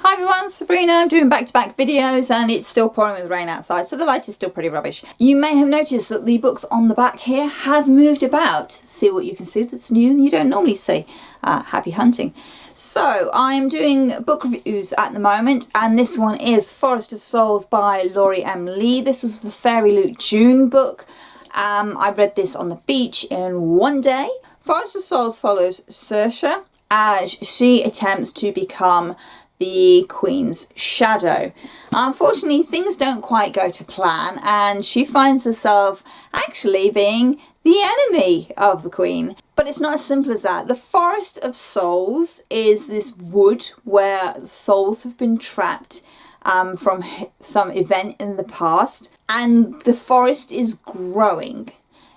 Hi everyone, Sabrina. I'm doing back-to-back videos and it's still pouring with rain outside, so the light is still pretty rubbish. You may have noticed that the books on the back here have moved about. See what you can see that's new and you don't normally see. Happy hunting. So I'm doing book reviews at the moment, and this one is Forest of Souls by Laurie M. Lee. This is the Fairy Loot June book. I read this on the beach in one day. Forest of Souls follows Saoirse as she attempts to become the Queen's shadow. Unfortunately, things don't quite go to plan, and she finds herself actually being the enemy of the Queen. But it's not as simple as that. The Forest of Souls is this wood where the souls have been trapped from some event in the past, and the forest is growing.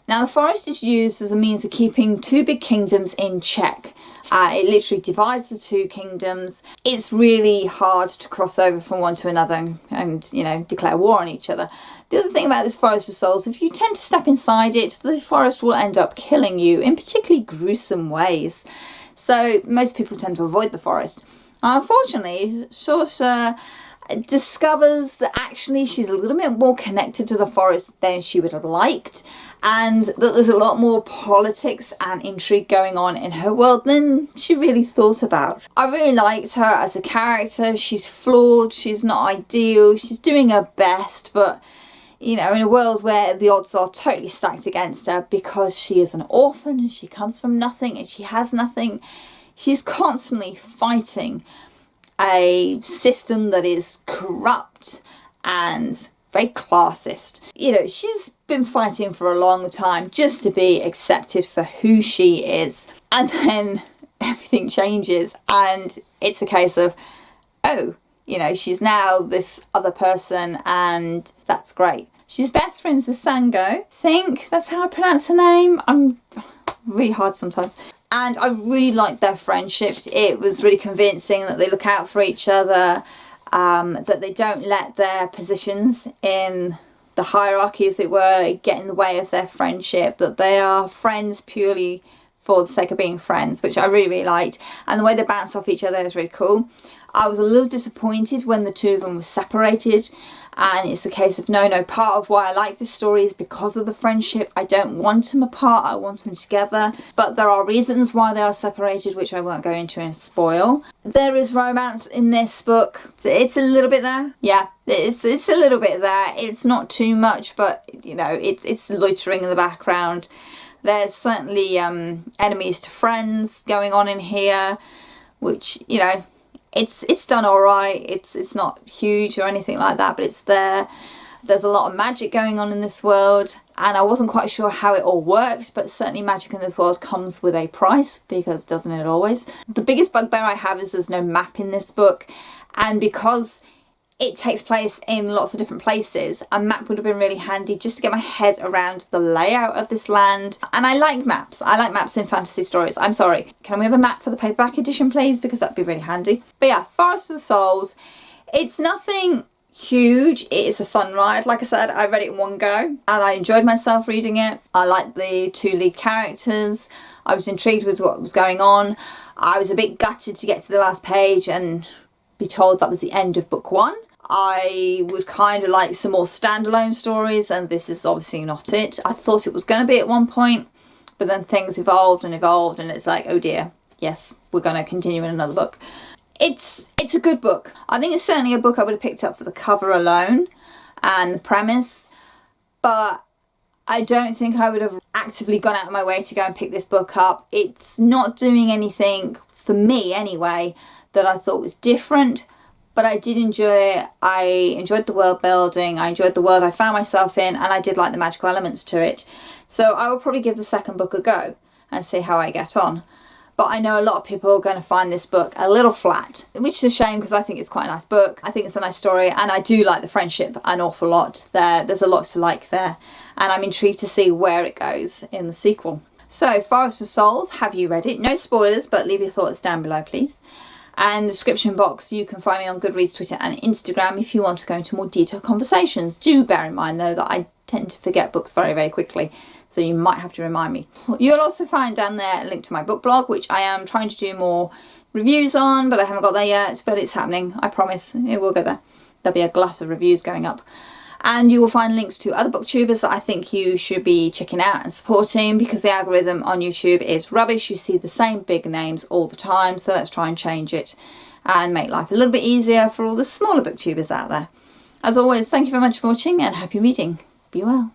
Now, the forest is used as a means of keeping two big kingdoms in check. It literally divides the two kingdoms. It's really hard to cross over from one to another and you know, declare war on each other. The other thing about this Forest of Souls, if you tend to step inside it, the forest will end up killing you in particularly gruesome ways. So most people tend to avoid the forest. Unfortunately, Saoirse discovers that actually she's a little bit more connected to the forest than she would have liked, and that there's a lot more politics and intrigue going on in her world than she really thought about. I really liked her as a character. She's flawed, she's not ideal, she's doing her best, but you know, in a world where the odds are totally stacked against her because she is an orphan and she comes from nothing and she has nothing, she's constantly fighting a system that is corrupt and very classist. You know, she's been fighting for a long time just to be accepted for who she is. And then everything changes and it's a case of, oh, you know, she's now this other person, and that's great. She's best friends with Sango. I think that's how I pronounce her name. I'm really hard sometimes. And I really liked their friendship. It was really convincing that they look out for each other, that they don't let their positions in the hierarchy, as it were, get in the way of their friendship, that they are friends purely for the sake of being friends, which I really, really liked. And the way they bounce off each other is really cool. I was a little disappointed when the two of them were separated, and it's a case of no, part of why I like this story is because of the friendship. I don't want them apart, I want them together, but there are reasons why they are separated, which I won't go into and spoil. There is romance in this book. It's a little bit there. Yeah, it's a little bit there. It's not too much, but you know, it's loitering in the background. There's certainly enemies to friends going on in here, which, you know, it's done all right. It's not huge or anything like that, but it's there. There's a lot of magic going on in this world, and I wasn't quite sure how it all worked, but certainly magic in this world comes with a price, because doesn't it always? The biggest bugbear I have is there's no map in this book, and because it takes place in lots of different places, a map would have been really handy just to get my head around the layout of this land. And I like maps. I like maps in fantasy stories. I'm sorry. Can we have a map for the paperback edition, please? Because that'd be really handy. But yeah, Forest of the Souls. It's nothing huge. It is a fun ride. Like I said, I read it in one go and I enjoyed myself reading it. I liked the two lead characters. I was intrigued with what was going on. I was a bit gutted to get to the last page and be told that was the end of book one. I would kind of like some more standalone stories, and this is obviously not it. I thought it was going to be at one point, but then things evolved and evolved, and it's like, oh dear, yes, we're going to continue in another book. It's a good book. I think it's certainly a book I would have picked up for the cover alone and the premise, but I don't think I would have actively gone out of my way to go and pick this book up. It's not doing anything, for me anyway, that I thought was different. But I did enjoy it. I enjoyed the world building, I enjoyed the world I found myself in, and I did like the magical elements to it. So I will probably give the second book a go and see how I get on. But I know a lot of people are going to find this book a little flat, which is a shame because I think it's quite a nice book. I think it's a nice story, and I do like the friendship an awful lot. There's a lot to like there, and I'm intrigued to see where it goes in the sequel. So, Forest of Souls, have you read it? No spoilers, but leave your thoughts down below, please. And the description box, you can find me on Goodreads, Twitter and Instagram if you want to go into more detailed conversations. Do bear in mind though that I tend to forget books very, very quickly, so you might have to remind me. You'll also find down there a link to my book blog, which I am trying to do more reviews on, but I haven't got there yet, but it's happening. I promise it will go there. There'll be a glut of reviews going up. And you will find links to other booktubers that I think you should be checking out and supporting, because the algorithm on YouTube is rubbish. You see the same big names all the time, so let's try and change it and make life a little bit easier for all the smaller booktubers out there. As always, thank you very much for watching and happy reading. Be well.